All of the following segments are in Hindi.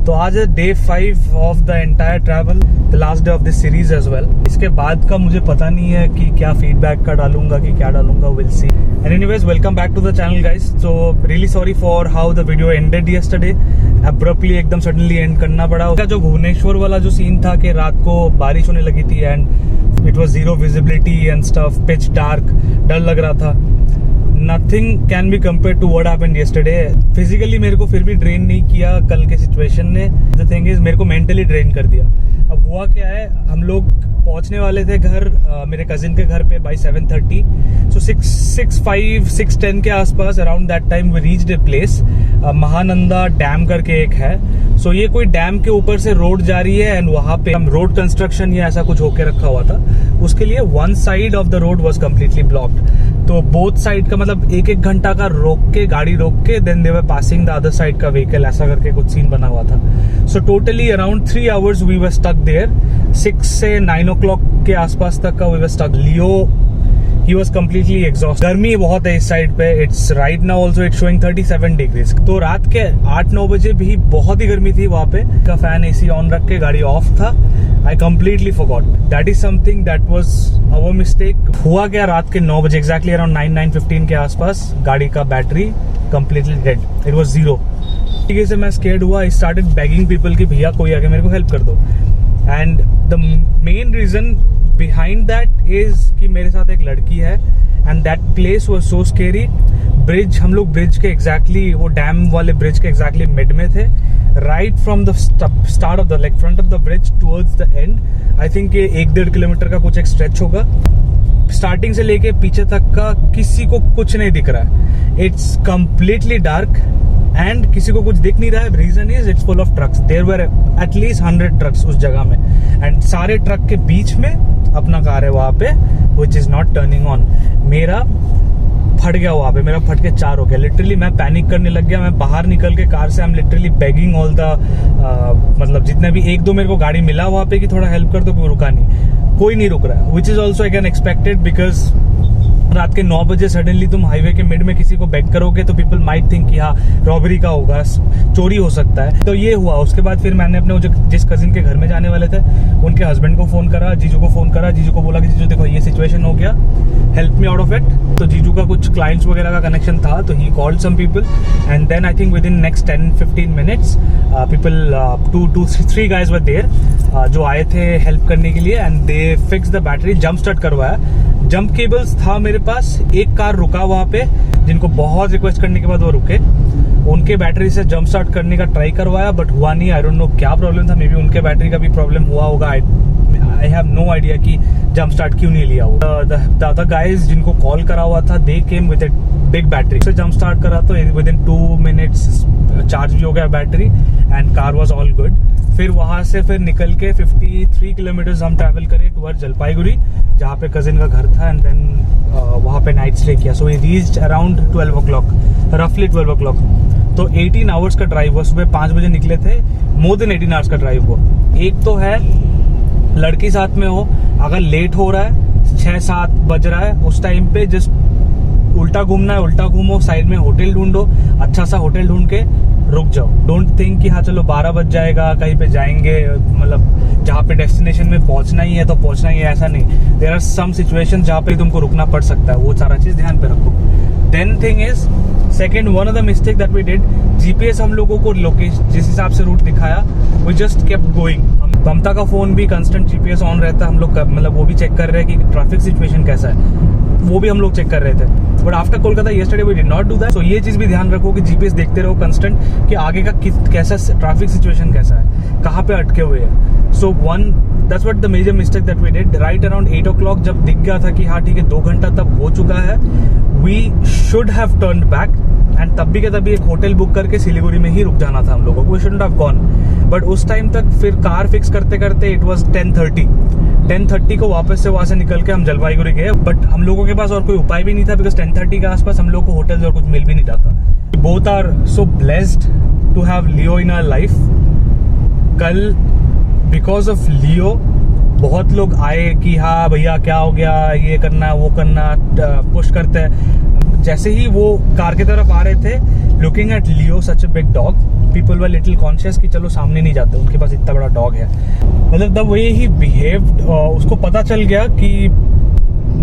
तो आज है day 5 of the entire travel, the last day of this series as well. इसके बाद का मुझे पता नहीं है कि क्या फीडबैक का डालूंगा कि क्या डालूंगा, will see. And anyways, welcome back to the channel guys. So really sorry for how the video ended yesterday. Abruptly एकदम सडनली एंड करना पड़ा। उसका जो भुवनेश्वर वाला जो सीन था कि रात को बारिश होने लगी थी and it was zero visibility and stuff, pitch dark, डर लग रहा था। Nothing can be compare to what happened yesterday. Physically मेरे को फिर भी ड्रेन नहीं किया कल के सिचुएशन ने। द थिंग इज, मेरे को मेंटली ड्रेन कर दिया। अब हुआ क्या है, हम लोग पहुंचने वाले थे घर मेरे कजिन के घर पे बाई 7:30। सो 6:10 के आसपास, around that time we reached a place. Mahananda dam करके एक है। सो ये कोई डैम के ऊपर से रोड जा रही है एंड वहां पे हम रोड कंस्ट्रक्शन या ऐसा कुछ होके रखा हुआ था। उसके लिए one side of the road was completely blocked. तो बोथ साइड का मतलब एक घंटा का रोक के, गाड़ी रोक के, then they were passing the other side का व्हीकल, ऐसा करके कुछ सीन बना हुआ था। So totally around 3 hours we were stuck there. 6 से 9 o'clock के आसपास तक का we were stuck. Leo he was completely exhausted। गर्मी बहुत है इस साइड पे। It's right now also it's showing 37 degrees. तो रात के 8-9 बजे भी बहुत ही गर्मी थी वहां पे। का फैन AC ऑन रख के गाड़ी ऑफ था। I completely forgot। That is something that was our mistake। हुआ क्या, रात के 9 बजे एग्जैक्टली अराउंड 9:15 के आसपास गाड़ी का battery completely dead। It was zero। ठीक से मैं स्केर्ड हुआ। I started begging people कि भैया कोई आके मेरे को हेल्प कर दो। And the main reason behind that is कि मेरे साथ एक लड़की है and that place was so scary. Bridge, हम लोग ब्रिज के एग्जैक्टली, वो डैम वाले ब्रिज के एग्जैक्टली मिड में थे। Right from the start of the like front of the bridge towards the end, I think ये 1-1.5 किलोमीटर का कुछ एक स्ट्रेच होगा। स्टार्टिंग से लेके पीछे तक का किसी को कुछ नहीं दिख रहा है। इट्स कम्प्लीटली डार्क एंड किसी को कुछ दिख नहीं रहा है। Reason is it's full of trucks. There were at least 100 trucks उस जगह में एंड सारे ट्रक के बीच में अपना कार है वहां पे, which is not turning on. मेरा फट गया वहां पे, मेरा फट के 4 हो गया। लिटरली मैं पैनिक करने लग गया। मैं बाहर निकल के कार से, I am literally begging all the मतलब जितने भी 1-2 मेरे को गाड़ी मिला वहां पे कि थोड़ा हेल्प कर दो, कोई रुका नहीं, कोई नहीं रुक रहा है। Which is also again expected because रात के 9 बजे सडनली तुम हाईवे के मिड में किसी को बैक करोगे तो पीपल माइट थिंक कि हाँ रॉबरी का होगा, चोरी हो सकता है। तो ये हुआ। उसके बाद फिर मैंने अपने जिस कजिन के घर में जाने वाले थे उनके हस्बैंड को फोन करा, जीजू को फोन करा। जीजू को बोला कि जीजू देखो ये सिचुएशन हो गया, help me out of it. तो जीजू का कुछ क्लाइंट्स वगैरह का कनेक्शन था तो ही called some people and then I think within next 10-15 minutes people 2-3 guys were there जो आए थे हेल्प करने के लिए and they fix the battery, jump start करवाया। जंप केबल्स था मेरे पास। एक कार रुका वहां पे, जिनको बहुत रिक्वेस्ट करने के बाद वो रुके। उनके बैटरी से जंप स्टार्ट करने का ट्राई करवाया बट हुआ नहीं। आई डोंट नो क्या प्रॉब्लम था। मे बी उनके बैटरी का भी प्रॉब्लम हुआ होगा। आई हैव नो आइडिया कि जंप स्टार्ट क्यों नहीं लिया। द अदर गाइज जिनको कॉल करा हुआ था they came with a big battery. से जंप स्टार्ट करा तो विद इन 2 मिनट्स चार्ज भी हो गया battery and car was all good. फिर वहां से फिर निकल के 53 किलोमीटर्स हम ट्रैवल करे टुवर्ड जलपाईगुड़ी, जहाँ पे कजिन का घर था एंड देन वहां पे नाइट स्टे किया। So we reached around 12 o'clock, रफली 12 o'clock। तो 18 आवर्स का ड्राइव हुआ। सुबह 5 बजे निकले थे। मोर देन 18 आवर्स का ड्राइव हुआ। एक तो है लड़की साथ में हो, अगर लेट हो रहा है 6-7 बज रहा है उस टाइम पे जस्ट उल्टा घूमना है, उल्टा घूमो, साइड में होटल ढूंढो, अच्छा सा होटल ढूंढ के रुक जाओ। डोंट थिंक कि हाँ चलो 12 बज जाएगा कहीं पे जाएंगे, मतलब जहाँ पे डेस्टिनेशन में पहुंचना ही है तो पहुंचना ही है, ऐसा नहीं। देयर आर सम सिचुएशन जहाँ पे तुमको रुकना पड़ सकता है। वो सारा चीज ध्यान पे रखो। Then thing is second, one of the mistake that we did, GPS हम लोगों को लोकेशन जिस हिसाब से रूट दिखाया we just kept going. Mamta का फोन भी कंस्टेंट जीपीएस ऑन रहता है। हम लोग मतलब वो भी चेक कर रहे हैं कि ट्रैफिक सिचुएशन कैसा है, वो भी हम लोग चेक कर रहे थे। But after Kolkata yesterday we did not do that. So ये चीज भी ध्यान रखो कि जीपीएस देखते रहो कंस्टेंट कि आगे का कैसा ट्रैफिक सिचुएशन कैसा है, कहाँ पे अटके हुए हैं। So that's what the major mistake that we did. Right around 8 o'clock जब दिख गया था कि हाँ ठीक है 2 घंटा तब हो चुका है, we should have turned back and तभी के तभी एक होटल बुक करके सिलीगुड़ी में ही रुक जाना था हम लोगों को। We shouldn't have gone. But उस टाइम तक फिर कार फिक्स करते करते इट वाज 10:30 को वापस से वहां से निकल के हम जलपाईगुड़ी गए। बट हम लोगों के पास और कोई उपाय भी नहीं था बिकॉज 10:30 के आसपास हम लोग को होटल्स और कुछ मिल भी नहीं रहा था। Both are so blessed to have Leo in our life. कल बिकॉज ऑफ लियो बहुत लोग आए कि हाँ भैया क्या हो गया, ये करना वो करना, पुश करते हैं। जैसे ही वो कार की तरफ आ रहे थे, looking at Leo such a big dog, people were little conscious कि चलो सामने नहीं जाते, उनके पास इतना बड़ा डॉग है। मतलब द वे ही बिहेव्ड, उसको पता चल गया कि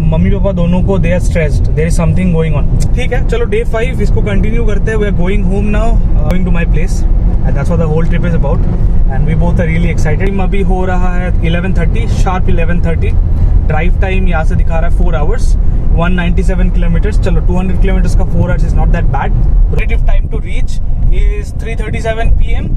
मम्मी पापा दोनों को they are stressed, there is something going on. ठीक है, चलो डे 5 इसको कंटिन्यू करते हैं। We are going home now, going to my place, and that's what the whole trip is about, and we both are really excited. अभी हो रहा है 11:30 शार्प 11:30। ड्राइव टाइम यहाँ से दिखा रहा है 4 hours, 197 kilometers। चलो 200 kilometers का 4 hours is not that bad. Relative time to reach is 3:37 PM।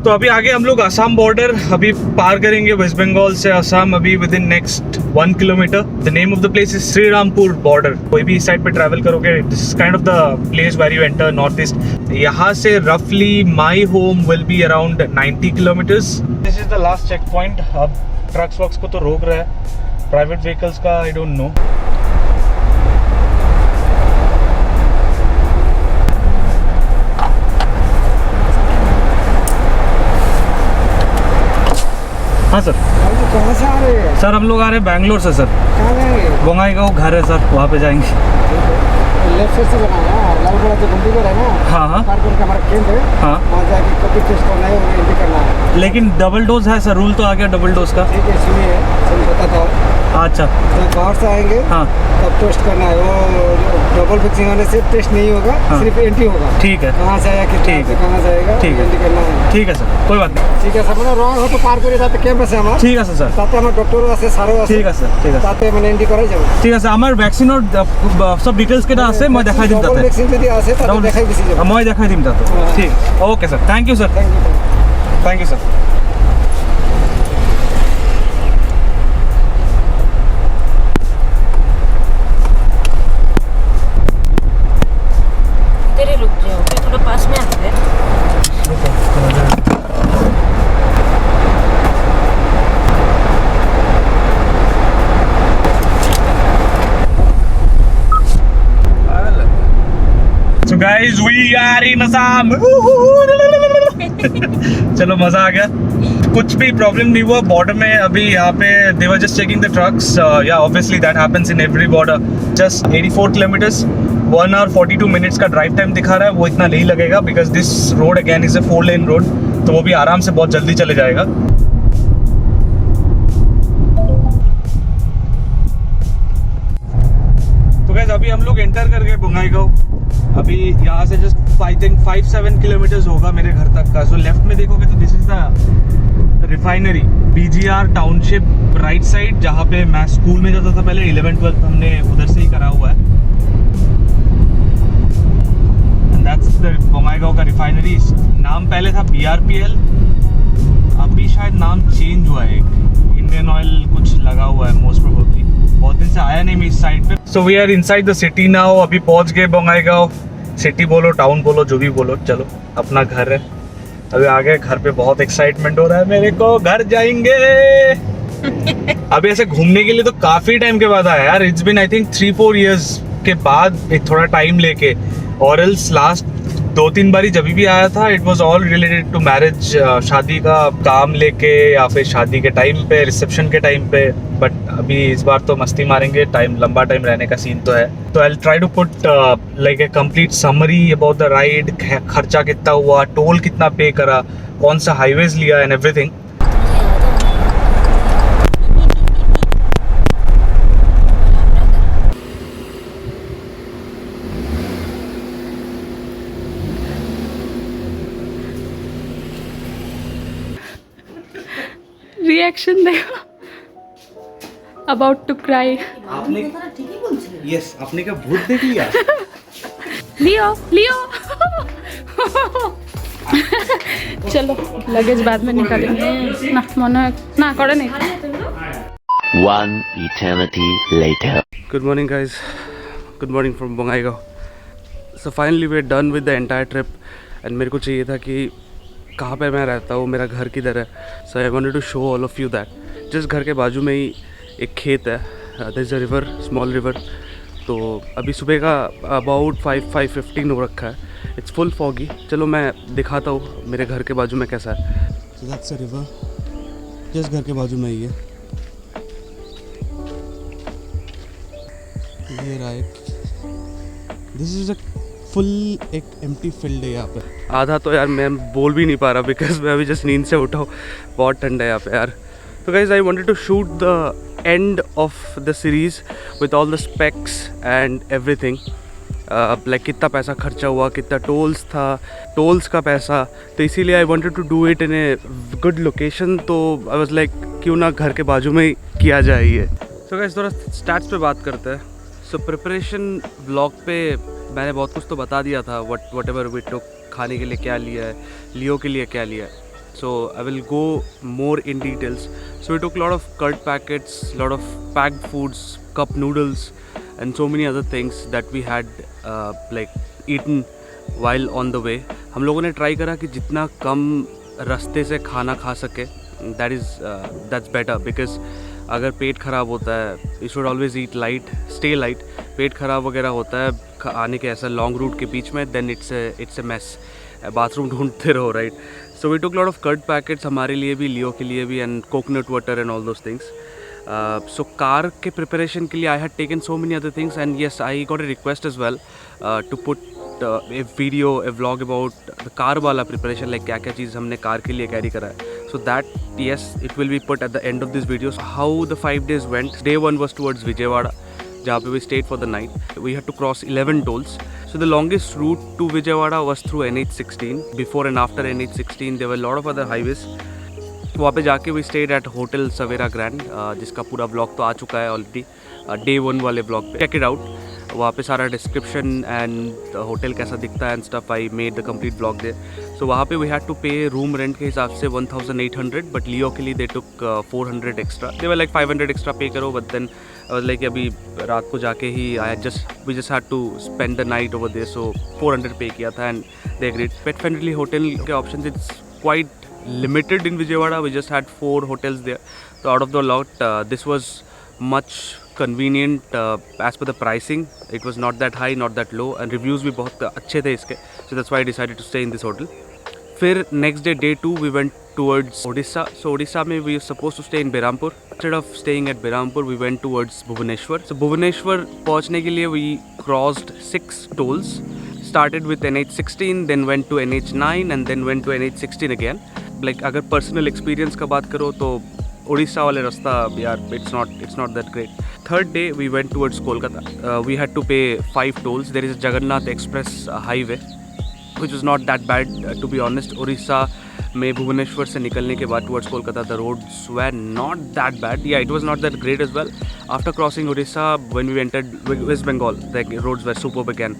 तो अभी आगे हम लोग असम बॉर्डर अभी पार करेंगे, वेस्ट बंगाल से असम, अभी within next 1 kilometre. The name of the place is Shrirampur border. कोई भी इस साइड पे ट्रैवल करोगे, this is kind of the place where you enter North East. यहाँ से रफली my home will be around 90 kilometres. This is the last check point. अब ट्रक्स वक्स को तो रोक रहा है, प्राइवेट व्हीकल्स का आई डोंट नो। हाँ सर। कहाँ से आ रहे हैं? सर हम लोग आ रहे हैं बैंगलोर से सर। कहाँ जाएंगे? बोंगाईगांव घर है सर, वहाँ पे जाएंगे। लेफ्ट साइड से जाना है, लालगोला जो गुंडी है ना, हाँ हाँ पार्क करके हमारा केंद्र है, हाँ। वहाँ जाके कभी टेस्ट करना है और एंट्री करना है। लेकिन डबल डोज है सर, रूल तो आ गया डबल डोज का। ठीक है, सुनिए, सुन बताता हूँ। अच्छा, जब बाहर से आएंगे हाँ तब टेस्ट करना है। वो डबल वैक्सीन होने से टेस्ट नहीं होगा, हाँ। सिर्फ एंट्री होगा। ठीक है, कहाँ से आया, कितना ठीक से है। कहाँ से आएगा, ठीक है। एंट्री करना है। ठीक है सर, कोई बात नहीं। ঠিক আছে, মানে রং হয়তো পার করে যাতে ক্যাম্প আছে আমার, ঠিক আছে স্যার, তাতে আমার ডক্টরও আছে, স্যারও আছে, ঠিক আছে ঠিক আছে তাতে মানে এন্ট্রি করাই যাবে। ঠিক আছে। আমার ভ্যাকচিনৰ সব ডিটেইলছ কেইটা আছে, মই দেখাই দিম ডবল তাতে। ভ্যাকসিন যদি আছে তাতে দেখাই বেশি যাবে। মই দেখাই দিম তাতে। হ্যাঁ। ঠিক, okay sir, thank you sir, thank you. Thank you sir. तेरे रुक जाओ, फिर थोड़ा पास में आते हैं। So guys, we are in Assam. चलो मजा आ गया। कुछ भी प्रॉब्लम नहीं हुआ बॉर्डर में। अभी यहाँ पे they were just checking the trucks. Yeah, obviously that happens in every border. Just 84 kilometers, 1 hour 42 minutes का ड्राइव टाइम दिखा रहा है। वो इतना नहीं लगेगा because this road again is a 4-lane road, तो वो भी आराम से बहुत जल्दी चले जाएगा। तो guys अभी हम लोग एंटर कर गए बोंगाईगांव। अभी यहाँ से जस्ट आई थिंक 5-7 किलोमीटर्स होगा मेरे घर तक का। सो लेफ्ट में देखोगे तो this is the refinery, BGR township right side, जहाँ पे मैं स्कूल में जाता था पहले, 11-12 हमने उधर से ही करा हुआ है। एंड दैट्स द बोंगाईगांव का रिफाइनरी। नाम पहले था BRPL, अभी शायद नाम चेंज हुआ है, इंडियन ऑयल कुछ लगा हुआ है मोस्ट प्रोबेबली। बहुत दिन से आया नहीं मैं इस साइड पे। So we are inside the city now. अभी पहुंच गए बोंगाईगांव। सिटी बोलो, टाउन बोलो, जो भी बोलो, चलो अपना घर है। अभी आगे घर पे बहुत एक्साइटमेंट हो रहा है मेरे को, घर जाएंगे। अभी ऐसे घूमने के लिए तो काफी टाइम के बाद आया यार। It's been I think 3-4 years के बाद, एक थोड़ा टाइम लेके। और एल्स लास्ट 2-3 बारी जब भी आया था, it was all related to marriage, शादी का काम लेके या फिर शादी के टाइम पे, रिसेप्शन के टाइम पे। बट अभी इस बार तो मस्ती मारेंगे, टाइम लंबा टाइम रहने का सीन तो है। तो I try to put like a complete summary about the ride, खर्चा कितना हुआ, टोल कितना पे करा, कौन सा हाईवेज लिया एंड एवरीथिंग। रिएक्शन देखो, अबाउट टू क्राई। आपने यस, आपने क्या भूत देख लिया? लियो लियो। चलो लगेज बाद में निकालेंगे ना, मन ना करे नहीं। One eternity later. Good morning guys, good morning from Bongaigaon. So finally we're done with the entire trip and मेरे को चाहिए था कि कहाँ पे मैं रहता हूँ, मेरा घर किधर है। So I wanted to show all of you that. जिस घर के बाजू में ही एक खेत है, there is a river, small river. तो अभी सुबह का अबाउट 5:15 हो रखा है। It's full foggy. चलो मैं दिखाता हूँ मेरे घर के बाजू में कैसा है। सो दैट्स अ रिवर, जिस घर के बाजू में ही है ये right. This is a full एक एम्प्टी फील्ड है यहाँ पे। आधा तो यार मैं बोल भी नहीं पा रहा बिकॉज मैं अभी जस्ट नींद से उठा हूँ। बहुत ठंड है यहाँ पे यार। तो guys I wanted to shoot the end of the series with all the specs and everything. Like कितना पैसा खर्चा हुआ, कितना टोल्स था, टोल्स का पैसा। तो इसीलिए I wanted to do it in a good location. तो आई वाज लाइक क्यों ना घर के बाजू में ही किया जाए ये। सो गाइज थोड़ा स्टैट्स पे बात करते हैं। सो प्रिपरेशन व्लॉग पे मैंने बहुत कुछ तो बता दिया था, वट एवर वी टुक, खाने के लिए क्या लिया है, लियो के लिए क्या लिया है। So I will go more in details. So we took a lot of curd packets, lot of packed foods, cup noodles, and so many other things that we had like eaten while on the way. हम लोगों ने ट्राई करा कि जितना कम रास्ते से खाना खा सके, that's better because अगर पेट ख़राब होता है, you should always eat light, stay light. पेट ख़राब वगैरह होता है आने के ऐसा लॉन्ग रूट के बीच में, then it's a mess. Bathroom ढूंढते रहो, right. So we took lot of curd packets, हमारे लिए भी, लियो के लिए भी, and coconut water and all those things. So car के प्रिपरेशन के लिए I had taken so many other things and yes I got a request as well to put a video, a vlog about the car वाला प्रिपरेशन, लाइक क्या क्या चीज़ हमने कार के लिए कैरी करा है। So that yes it will be put at the end of this video. How the 5 days went. Day 1 was towards Vijayawada, जहाँ पे we stayed for the night. We had to cross 11 tolls. So the longest route to Vijayawada was through NH16. Before and after NH16 there were a lot of other highways. वहाँ पे जाके we stayed at Hotel Savera Grand, जिसका पूरा ब्लॉग तो आ चुका है ऑलरेडी Day 1 वाले ब्लॉग पे। Check it out. वहाँ पे सारा डिस्क्रिप्शन एंड होटल कैसा दिखता है and stuff, I made the complete blog there. So वहाँ पे we had to pay room rent के हिसाब से 1800, बट लियो के लिए they took 400 extra. They were like 500 extra pay करो, बट देन लाइक अभी रात को जाके ही we just had to spend the night over there, so 400 pay किया था and they agreed. Pet friendly hotel के option it's quite limited in Vijayawada. We just had 4 hotels there. So out of the lot, this was much convenient as per the pricing. It was not that high, not that low, and reviews भी बहुत अच्छे थे इसके. So that's why I decided to stay in this hotel. फिर next day, day 2, we went towards Odisha. So Odisha में we were supposed to stay in Berhampur. Instead of staying at Berhampur, we went towards Bhubaneswar. So Bhubaneswar पहुँचने के लिए we crossed 6 tolls. Started with NH16, then went to NH9 and then went to NH16 again. Like अगर पर्सनल एक्सपीरियंस का बात करो तो उड़ीसा वाले रास्ता यार it's not that great. Third day we went towards Kolkata. We had to pay 5 tolls. There is a Jagannath express highway which is not that bad to be honest. Orissa में भुवनेश्वर से निकलने के बाद towards Kolkata the roads were not that bad. Yeah it was not that great as well. After crossing Orissa when we entered West Bengal the roads were superb again.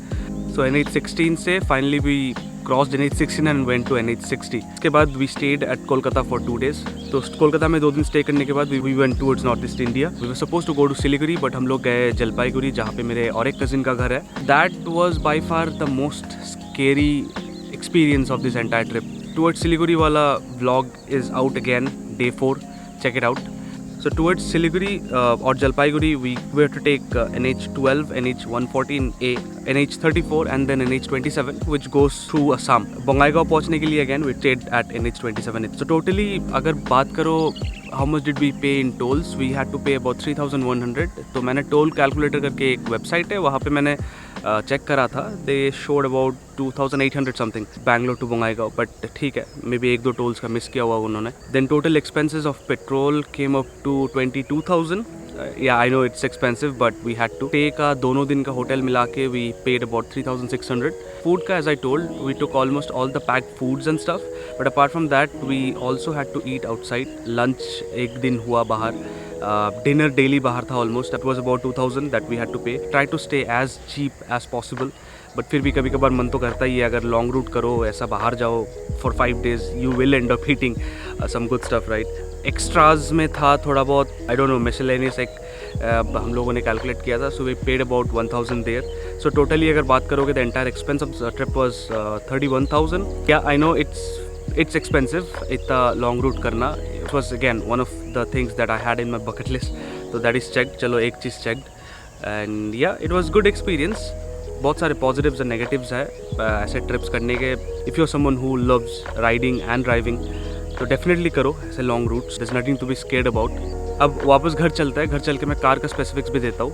So NH16 से finally we crossed NH16 and went to NH60. इसके बाद we stayed at Kolkata for 2 days. तो कोलकाता में 2 दिन स्टे करने के बाद we went towards north east India. We were suppose to go to Siliguri, but हम लोग गए जलपाईगुड़ी जहाँ पे मेरे और एक कजिन का घर है. That was by far the most scary experience of this entire trip. Towards Siliguri वाला vlog is out again day 4. Check it out. So towards Siliguri or Jalpaiguri, we were to take NH12, NH114A, NH34 and then NH27, which goes through Assam. Bongaigaon पहुँचने के लिए again we stayed at NH27. So totally अगर बात करो how much did we pay in tolls, we had to pay about 3,100. तो मैंने टोल कैलकुलेटर करके एक वेबसाइट है वहाँ पे मैंने चेक करा था. They showed about 2,800 something Bangalore to Bongaigaon. But ठीक है, मे बी 1-2 टोल्स का मिस किया हुआ उन्होंने. Then total expenses of petrol came up to 22,000. Yeah I know it's expensive but we had to pay का दोनों दिन का होटल मिला के वी पेड अबाउट 3,600. फूड का as I told we took almost all the packed foods and stuff. But apart from that we also had to eat outside. Lunch एक दिन हुआ बाहर, डिनर डेली बाहर था almost. That was about 2,000 that we had to pay. Try to stay as cheap as possible. But फिर भी कभी कभार मन तो करता ही है, अगर लॉन्ग रूट करो ऐसा बाहर जाओ for 5 days you will end up eating some good stuff right. Extras में था थोड़ा बहुत, आई डोंट नो, मिसलेनियस एक हम लोगों ने कैलकुलेट किया था. So we paid about 1,000 there. So totally अगर बात करोगे the entire expense of trip was 31,000. Yeah I know it's expensive इतना लॉन्ग रूट करना. It was again one of the things that I had in my bucket list. So that is checked. चलो एक चीज़ checked. And yeah, it was good experience. बहुत सारे positives और negatives है ऐसे trips करने के. If you're someone who loves riding and driving, तो definitely करो ऐसे long routes. There's nothing to be scared about. अब वापस घर चलता है. घर चल के मैं कार का specifics भी देता हूँ.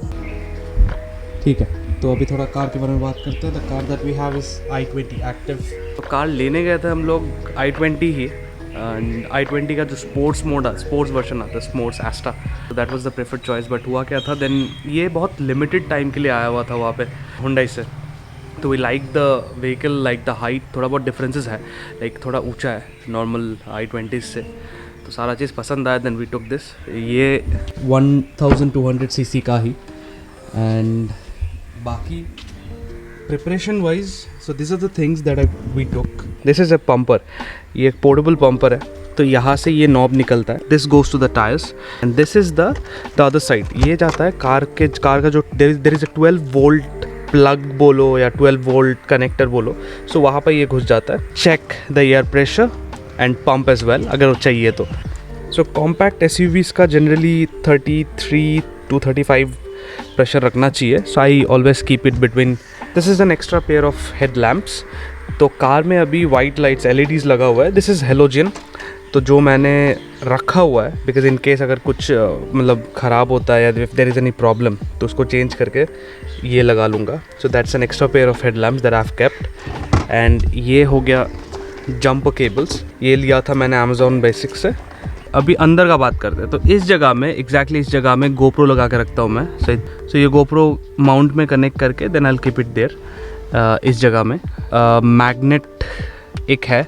ठीक है, तो अभी थोड़ा कार के बारे में बात करते हैं. The car that we have is i20 active. तो कार लेने गए थे हम लोग i20 ही. एंड i20 का जो स्पोर्ट्स मोड है, स्पोर्ट्स वर्जन आता है, स्पोर्ट्स एस्टा, तो that was the preferred choice. But हुआ क्या था, देन ये बहुत लिमिटेड टाइम के लिए आया हुआ था वहाँ पे हुंडई से. तो we like the vehicle, like the height, थोड़ा बहुत डिफरेंसेस है, लाइक थोड़ा ऊंचा है नॉर्मल i20 से, तो सारा चीज़ पसंद आया. Then we took this. ये 1200 cc का ही. एंड बाकी preparation wise, so this are the things that we took. This is a pumper. ये एक पोर्टेबल पंपर है. तो यहाँ से ये नॉब निकलता है. This goes to the tyres and this is the other side. ये जाता है कार का जो there is a 12 volt plug बोलो या 12 वोल्ट कनेक्टर बोलो. सो वहाँ पर ये घुस जाता है. Check the air pressure and pump as well अगर चाहिए तो. सो कॉम्पैक्ट SUVs का जनरली 33 to 35 प्रेशर रखना चाहिए. So I always keep it between. This is an extra pair of head lamps. तो कार में अभी वाइट लाइट्स LEDs लगा हुआ है. This is halogen. तो जो मैंने रखा हुआ है बिकॉज इन केस अगर कुछ मतलब ख़राब होता है या if there is any problem तो उसको चेंज करके ये लगा लूँगा. So that's an extra pair of head lamps that I have kept. And ये हो गया जंप केबल्स. ये लिया था मैंने Amazon Basics से. अभी अंदर का बात करते हैं. तो इस जगह में एग्जैक्टली इस जगह में GoPro लगा के रखता हूँ मैं. सो ये GoPro माउंट में कनेक्ट करके then I will keep it there. इस जगह में मैग्नेट एक है.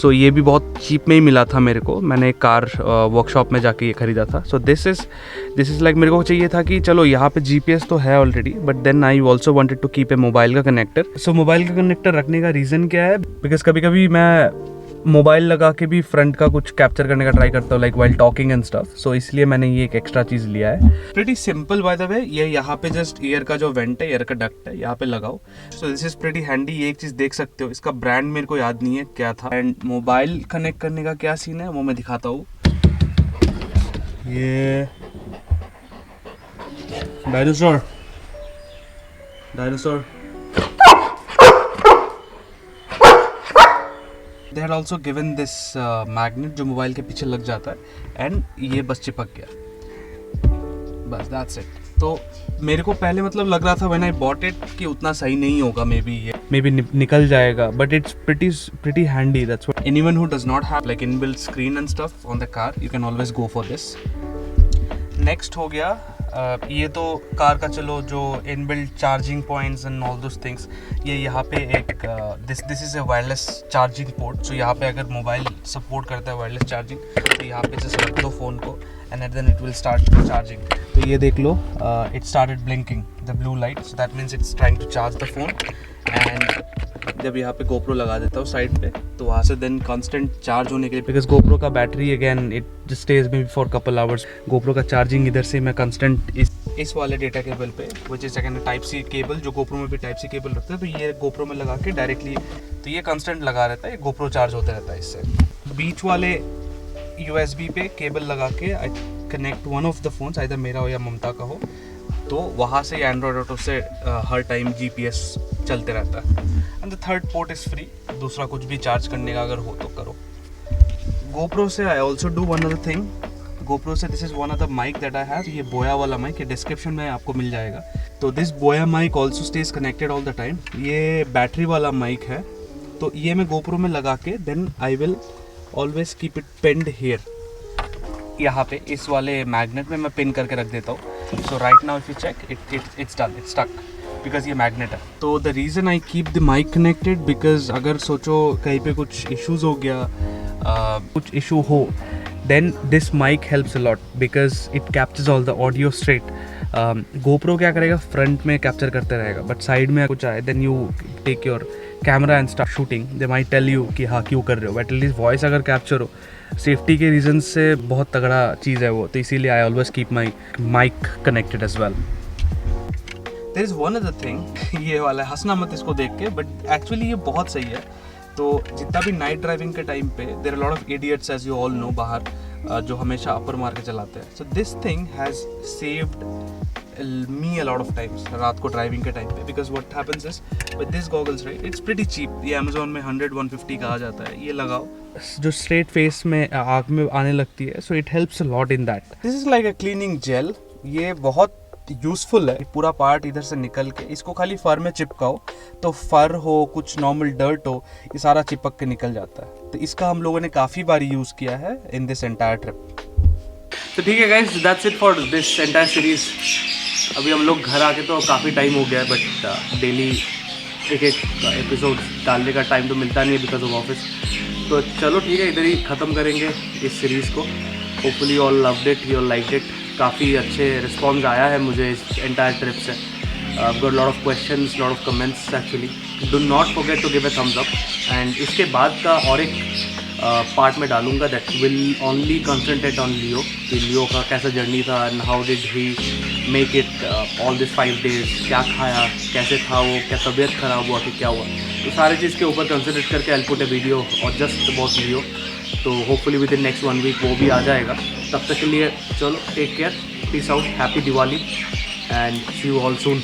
सो ये भी बहुत चीप में ही मिला था मेरे को. मैंने एक कार वर्कशॉप में जाके ये ख़रीदा था. सो दिस इज़ लाइक मेरे को चाहिए था कि चलो यहाँ पे GPS तो है already, but then I also wanted to keep a mobile का कनेक्टर. सो मोबाइल का कनेक्टर रखने का रीज़न क्या है, बिकॉज कभी कभी मैं मोबाइल लगा के भी फ्रंट का कुछ कैप्चर करने का ट्राई करता हूँ, like while talking and stuff. So इसलिए मैंने ये एक एक्स्ट्रा चीज़ लिया है. Pretty simple by the way. ये यहाँ पे जस्ट एयर का जो वेंट है, एयर का डक्ट है, यहाँ पे लगाओ. So this is pretty handy. ये एक चीज़ देख सकते हो, इसका ब्रांड मेरे को याद नहीं है क्या था. एंड मोबाइल कनेक्ट करने का क्या सीन है वो मैं दिखाता हूँ. ये dinosaur They had also given this magnet जो मोबाइल के पीछे लग जाता है. एंड ये बस चिपक गया, बस that's it. तो मेरे को पहले मतलब लग रहा था when I bought it कि उतना सही नहीं होगा, मे बी निकल जाएगा, but it's pretty handy. That's what anyone who does not have like inbuilt screen and stuff on the car, you can always go for this. Next हो गया ये तो कार का चलो जो inbuilt charging points and all those things. ये यहाँ पे एक this is a wireless charging port. So यहाँ पे अगर मोबाइल सपोर्ट करता है वायरलेस चार्जिंग तो यहाँ पे जस्ट रख दो फ़ोन को and then it will start charging. तो ये देख लो, it started blinking the blue light. So that means it's trying to charge the phone. And जब यहाँ पे GoPro लगा देता हूँ साइड पे तो वहाँ से देन कांस्टेंट चार्ज होने के लिए, बिकॉज GoPro का battery again it just stage may be for couple hours. GoPro का चार्जिंग इधर से मैं कांस्टेंट इस वाले डेटा केबल पे which is second Type-C cable, जो GoPro में भी Type-C केबल रखते हैं, तो ये GoPro में लगा के डायरेक्टली, तो ये कांस्टेंट लगा रहता है. ये GoPro चार्ज होता रहता है इससे. बीच वाले USB पे केबल लगा के I connect one of the phones, either मेरा हो या ममता का हो, तो वहाँ से एंड्रॉयड ऑटो से हर टाइम GPS चलते रहता है. And the third port is free. दूसरा कुछ भी चार्ज करने का अगर हो तो करो. GoPro से I also do one other thing. GoPro से this is one of the mic that I have. ये बोया वाला माइक, ये डिस्क्रिप्शन में आपको मिल जाएगा. तो this Boya mic also stays connected all the time. ये बैटरी वाला माइक है. तो ये मैं GoPro में लगा के then I will always keep it pinned here. यहाँ पे इस वाले मैग्नेट में मैं पिन करके रख देता हूँ. So right now if you check it's done, it's stuck, because ये मैग्नेट है. तो the reason I keep the mic connected, because अगर सोचो कहीं पे कुछ इश्यूज हो गया, कुछ इशू हो, then this mic helps a lot because it captures all the audio straight. GoPro क्या करेगा, फ्रंट में कैप्चर करते रहेगा, बट साइड में कुछ आए then you take your camera and start shooting. They might tell you कि हाँ क्यों कर रहे हो, बट एटलीस्ट वॉइस अगर कैप्चर हो, सेफ्टी के रीज़न से बहुत तगड़ा चीज़ है वो. तो इसीलिए I always keep my mic connected as well. There is one other thing, ये वाला है, हंसना मत इसको देख के, बट एक्चुअली ये बहुत सही है. तो जितना भी नाइट ड्राइविंग के टाइम पे there are lot of idiots as you all know बाहर, जो हमेशा अपर मार के चलाते हैं. So this thing has saved me a lot of times रात को ड्राइविंग के टाइम पे, because what happens is with these goggles, right, it's pretty cheap. ये Amazon में 100-150 का आ जाता है. ये लगाओ जो स्ट्रेट फेस में आँख में आने लगती है, so it helps a lot in that. This is like a cleaning gel. ये बहुत यूज़फुल है. पूरा पार्ट इधर से निकल के इसको खाली फर में चिपकाओ तो फर हो, कुछ नॉर्मल डर्ट हो, ये सारा चिपक के निकल जाता है. तो इसका हम लोगों ने काफ़ी बार यूज़ किया है इन दिस एंटायर ट्रिप. तो ठीक है guys, that's it for this entire series. अभी हम लोग घर आके तो काफ़ी टाइम हो गया है, बट डेली एक एपिसोड डालने का टाइम तो मिलता नहीं है बिकॉज ऑफ ऑफिस. तो चलो ठीक है, इधर ही ख़त्म करेंगे इस सीरीज़ को. Hopefully all loved it, you liked it. काफ़ी अच्छे रिस्पॉन्स आया है मुझे इस एंटायर ट्रिप से. I've got a lot of questions, lot of comments actually. Do not forget to give a thumbs up. And इसके बाद का और एक पार्ट में डालूंगा that will only concentrate on Leo. कि लियो का कैसा जर्नी था and how did he make it all these 5 days. क्या खाया, कैसे था वो, क्या तबीयत ख़राब हुआ कि क्या हुआ. तो सारे चीज़ के ऊपर कंसंट्रेट करके I'll put a video और just about Leo. तो hopefully with in next 1 week वो भी आ जाएगा. तब तक के लिए चलो, take care, peace out, happy Diwali and see you all soon.